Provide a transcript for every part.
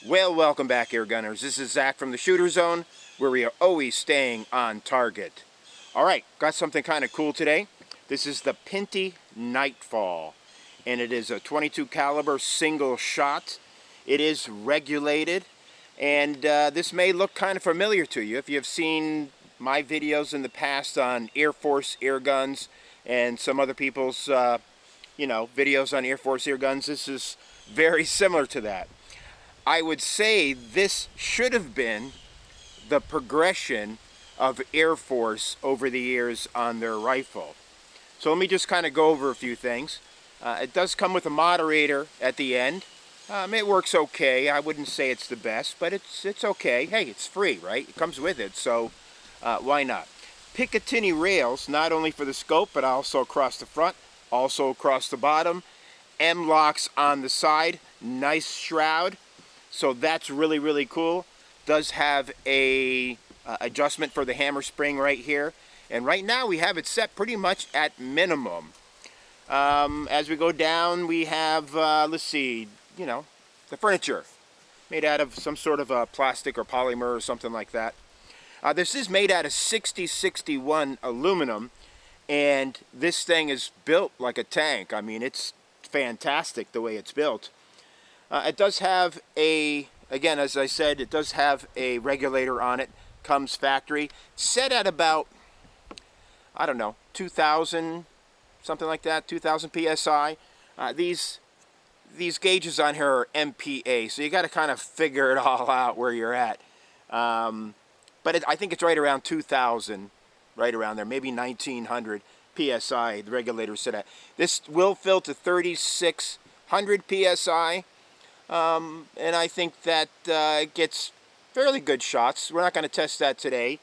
Well, welcome back, Air Gunners. This is Zach from the Shooter Zone, where we are always staying on target. Alright, got something kind of cool today. This is the Pinty Nightfall, and it is a 22 caliber single shot. It is regulated, and this may look kind of familiar to you if you have seen my videos in the past on Air Force air guns and some other people's videos on Air Force air guns. This is very similar to that. I would say this should have been the progression of Air Force over the years on their rifle. So let me just kind of go over a few things. It does come with a moderator at the end. It works okay. I wouldn't say it's the best, but it's okay. Hey, it's free, right? It comes with it, so why not? Picatinny rails, not only for the scope, but also across the front, also across the bottom. M-locks on the side, nice shroud. So that's really, really cool. Does have a adjustment for the hammer spring right here. And right now we have it set pretty much at minimum. As we go down, we have, let's see, the furniture. Made out of some sort of plastic or polymer or something like that. This is made out of 6061 aluminum. And this thing is built like a tank. I mean, it's fantastic the way it's built. It does have again, as I said, it does have a regulator on it. Comes factory. Set at about, I don't know, 2,000, something like that, 2,000 PSI. These gauges on here are MPa, so you got to kind of figure it all out where you're at. But I think it's right around 2,000, right around there, maybe 1,900 PSI, the regulator set at. This will fill to 3,600 PSI. And I think that gets fairly good shots. We're not going to test that today.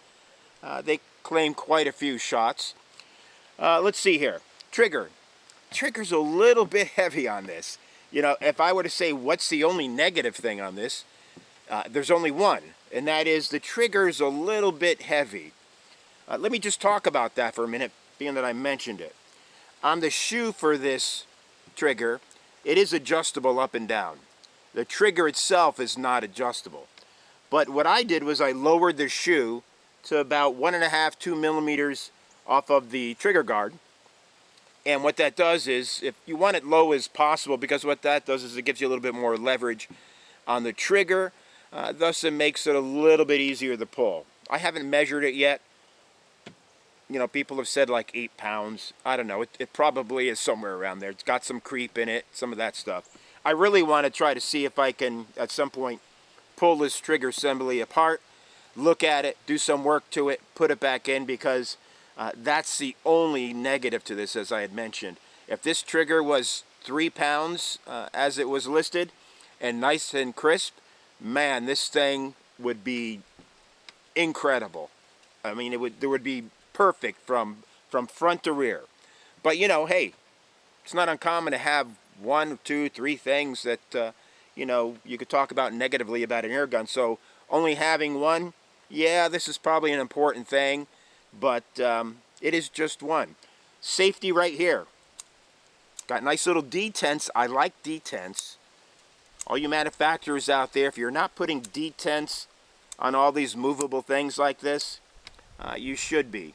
They claim quite a few shots. Let's see here. Trigger. Trigger's a little bit heavy on this. If I were to say what's the only negative thing on this, there's only one, and that is the trigger's a little bit heavy. Let me just talk about that for a minute, being that I mentioned it. On the shoe for this trigger, it is adjustable up and down. The trigger itself is not adjustable. But what I did was I lowered the shoe to about 1.5, 2 millimeters off of the trigger guard. And what that does is, if you want it low as possible, because what that does is it gives you a little bit more leverage on the trigger. Thus it makes it a little bit easier to pull. I haven't measured it yet. People have said like 8 pounds. I don't know. It probably is somewhere around there. It's got some creep in it, some of that stuff. I really want to try to see if I can, at some point, pull this trigger assembly apart, look at it, do some work to it, put it back in, because that's the only negative to this, as I had mentioned. If this trigger was 3 pounds, as it was listed, and nice and crisp, man, this thing would be incredible. I mean, it would be perfect from front to rear. But, hey, it's not uncommon to have 1, 2, 3 things that, you could talk about negatively about an air gun. So only having one, yeah, this is probably an important thing, but it is just one. Safety right here. Got nice little detents. I like detents. All you manufacturers out there, if you're not putting detents on all these movable things like this, you should be.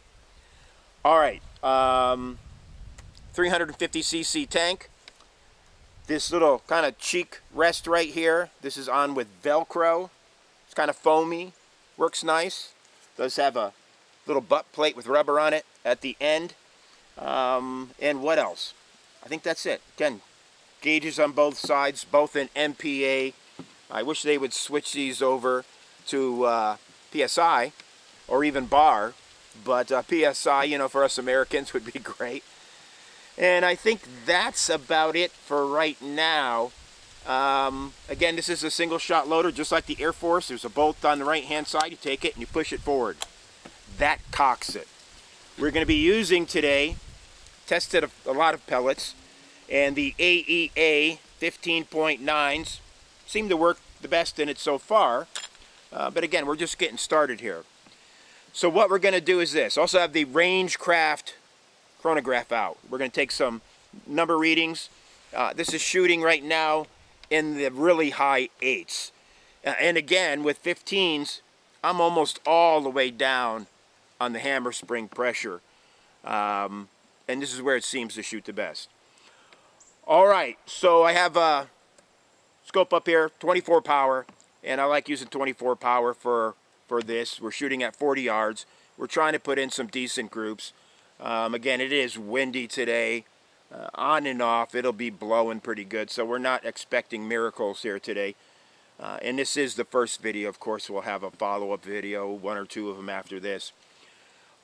All right, 350cc tank. This little kind of cheek rest right here, this is on with Velcro. It's kind of foamy, works nice. Does have a little butt plate with rubber on it at the end. And what else? I think that's it. Again, gauges on both sides, both in MPa. I wish they would switch these over to PSI or even bar, but PSI, for us Americans would be great. And I think that's about it for right now. Again, this is a single shot loader, just like the Air Force. There's a bolt on the right hand side. You take it and you push it forward. That cocks it. We're going to be using today, tested a lot of pellets, and the AEA 15.9s seem to work the best in it so far. But again, we're just getting started here. So what we're going to do is this. Also have the Rangecraft chronograph out. We're going to take some number readings. This is shooting right now in the really high 8s. And again, with 15s, I'm almost all the way down on the hammer spring pressure. And this is where it seems to shoot the best. Alright, so I have a scope up here, 24 power, and I like using 24 power for this. We're shooting at 40 yards. We're trying to put in some decent groups. Again, it is windy today. On and off, it'll be blowing pretty good, so we're not expecting miracles here today. And this is the first video. Of course, we'll have a follow-up video, one or two of them after this.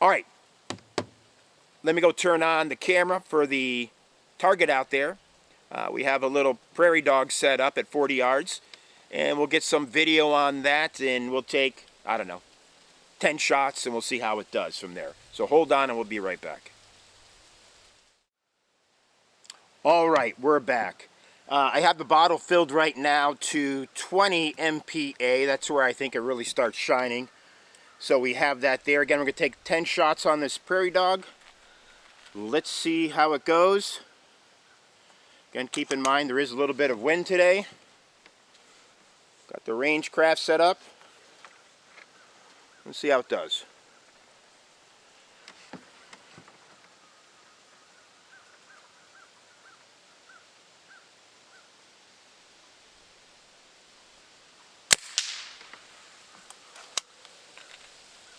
Alright, let me go turn on the camera for the target out there. We have a little prairie dog set up at 40 yards, and we'll get some video on that, and we'll take, I don't know, 10 shots, and we'll see how it does from there. So hold on, and we'll be right back. Alright, we're back. I have the bottle filled right now to 20 MPa. That's where I think it really starts shining. So we have that there. Again, we're going to take 10 shots on this prairie dog. Let's see how it goes. Again, keep in mind there is a little bit of wind today. Got the range craft set up. Let's see how it does.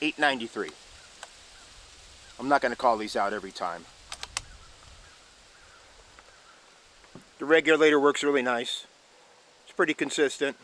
$8.93. I'm not going to call these out every time. The regulator works really nice. It's pretty consistent.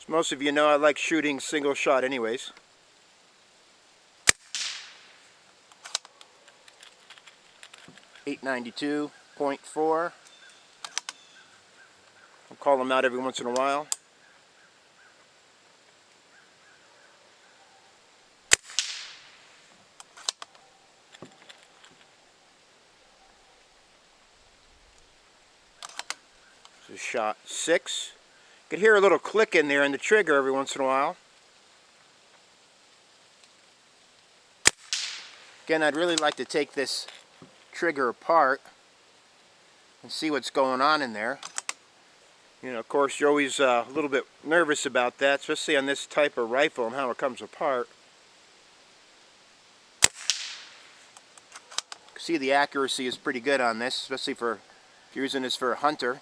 Most of you know I like shooting single shot anyways. $8.92.4. I'll call them out every once in a while. This is shot 6. You can hear a little click in there in the trigger every once in a while. Again, I'd really like to take this trigger apart and see what's going on in there. You know, of course, you're always a little bit nervous about that, especially on this type of rifle and how it comes apart. See, the accuracy is pretty good on this, especially for if you're using this for a hunter.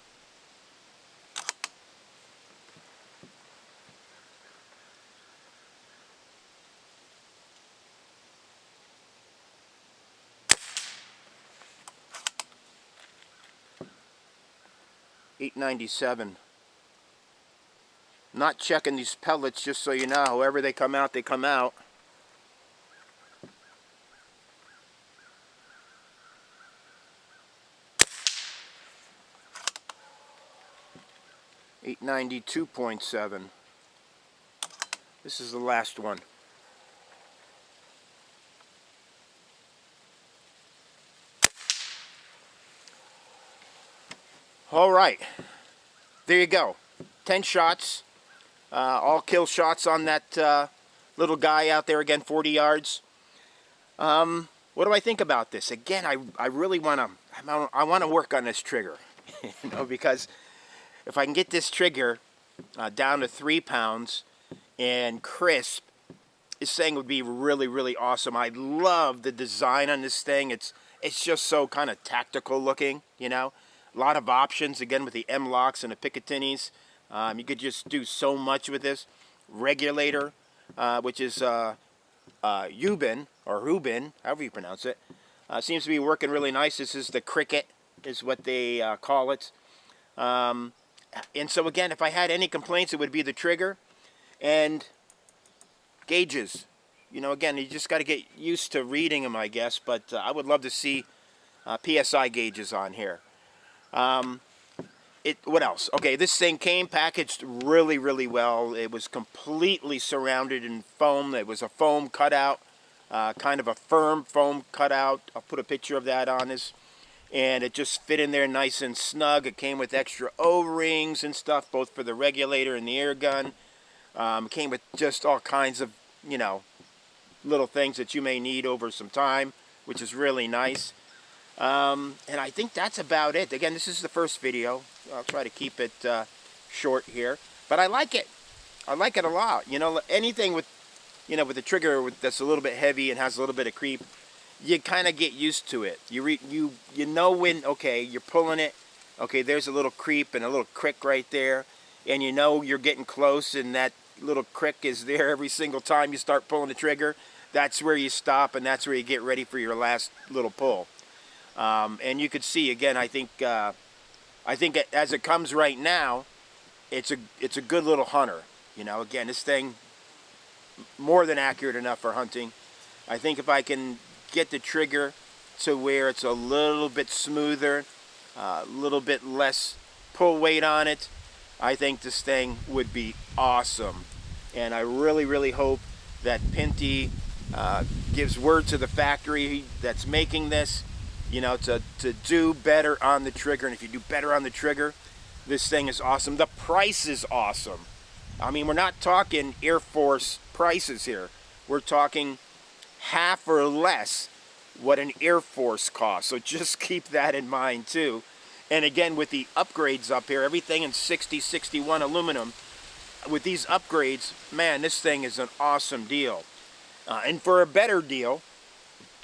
$8.97. Not checking these pellets, just so you know. However they come out, they come out. $8.92.7. This is the last one. Alright, there you go. 10 shots, all kill shots on that little guy out there, again, 40 yards. What do I think about this? Again, I really want to work on this trigger, you know, because if I can get this trigger down to 3 pounds and crisp, this thing would be really, really awesome. I love the design on this thing. It's just so kind of tactical looking, you know. A lot of options, again, with the M-locks and the Picatinis. You could just do so much with this. Regulator, which is Ubin, or Rubin, however you pronounce it. Seems to be working really nice. This is the Cricket, is what they call it. And so, again, if I had any complaints, it would be the trigger and gauges. You know, again, you just got to get used to reading them, I guess. But I would love to see PSI gauges on here. What else? Okay, this thing came packaged really, really well. It was completely surrounded in foam. It was a foam cutout, kind of a firm foam cutout. I'll put a picture of that on this. And it just fit in there nice and snug. It came with extra O-rings and stuff, both for the regulator and the air gun. It came with just all kinds of, you know, little things that you may need over some time, which is really nice. And I think that's about it. Again, this is the first video. I'll try to keep it short here. But I like it. I like it a lot. You know, anything with, you know, with the trigger that's a little bit heavy and has a little bit of creep, you kind of get used to it. You know when, okay, you're pulling it. Okay, there's a little creep and a little crick right there. And you know you're getting close, and that little crick is there every single time you start pulling the trigger. That's where you stop, and that's where you get ready for your last little pull. And you could see, again, I think as it comes right now, it's a good little hunter. You know, again, this thing, more than accurate enough for hunting. I think if I can get the trigger to where it's a little bit smoother, a little bit less pull weight on it, I think this thing would be awesome. And I really, really hope that Pinty gives word to the factory that's making this, you know, to do better on the trigger. And if you do better on the trigger, this thing is awesome. The price is awesome. I mean, we're not talking Air Force prices here. We're talking half or less what an Air Force costs. So just keep that in mind too. And again, with the upgrades up here, everything in 6061 aluminum, with these upgrades, man, this thing is an awesome deal. And for a better deal,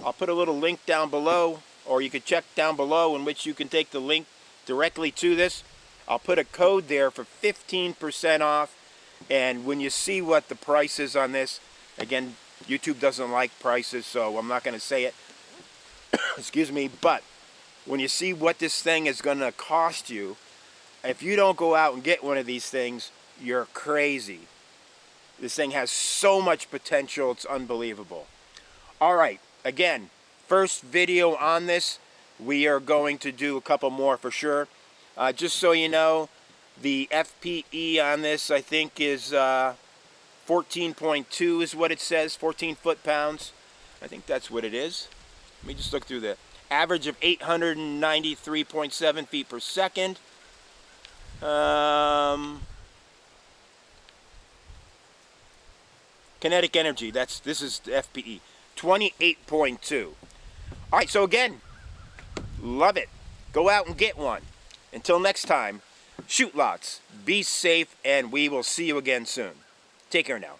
I'll put a little link down below, or you could check down below in which you can take the link directly to this. I'll put a code there for 15% off. And when you see what the price is on this, again, YouTube doesn't like prices, so I'm not going to say it. Excuse me, but when you see what this thing is going to cost you, if you don't go out and get one of these things, you're crazy. This thing has so much potential, it's unbelievable. All right, again, first video on this. We are going to do a couple more for sure. Just so you know, the FPE on this, I think, is 14.2 is what it says, 14 foot-pounds. I think that's what it is. Let me just look through the average of 893.7 feet per second. Kinetic energy, this is the FPE, 28.2. All right, so again, love it. Go out and get one. Until next time, shoot lots, be safe, and we will see you again soon. Take care now.